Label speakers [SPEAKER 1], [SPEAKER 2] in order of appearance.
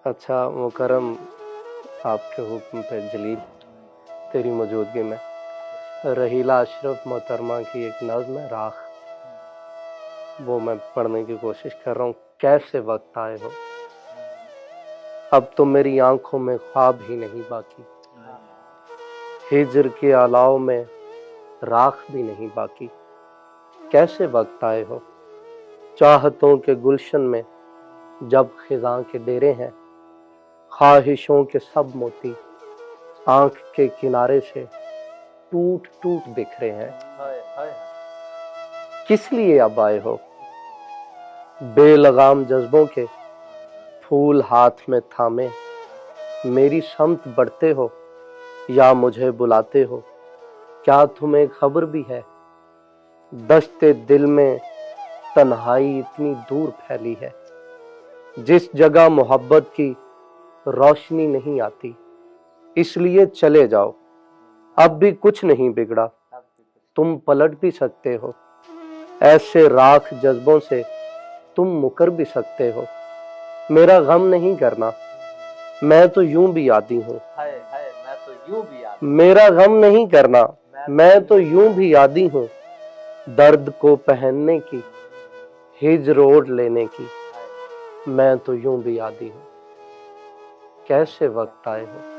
[SPEAKER 1] अच्छा मुकरम, आपके हुक्म पे जलील, तेरी मौजूदगी में रहीला अशरफ मोहतरमा की एक नज़्म है राख, वो मैं पढ़ने की कोशिश कर रहा हूँ। कैसे वक्त आए हो, अब तो मेरी आंखों में ख्वाब ही नहीं बाकी, हिज्र के अलाव में राख भी नहीं बाकी। कैसे वक्त आए हो, चाहतों के गुलशन में जब खिज़ां के डेरे हैं, ख्वाहिशों के सब मोती आंख के किनारे से टूट टूट बिखरे हैं। किस लिए अब आए हो, बेलगाम जज्बों के फूल हाथ में थामे, मेरी समत बढ़ते हो या मुझे बुलाते हो। क्या तुम्हें खबर भी है, दश्ते दिल में तन्हाई इतनी दूर फैली है, जिस जगह मोहब्बत की रोशनी नहीं आती। इसलिए चले जाओ, अब भी कुछ नहीं बिगड़ा, तुम पलट भी सकते हो। ऐसे राख जज्बों से तुम मुकर भी सकते हो। मेरा गम नहीं करना, मैं तो यूं भी आदी हूँ। मेरा गम नहीं करना, मैं तो यूं भी आदी हूँ, दर्द को पहनने की, हिज्र ओढ़ लेने की, मैं तो यूं भी आदी हूँ। कैसे वक्त आए हो।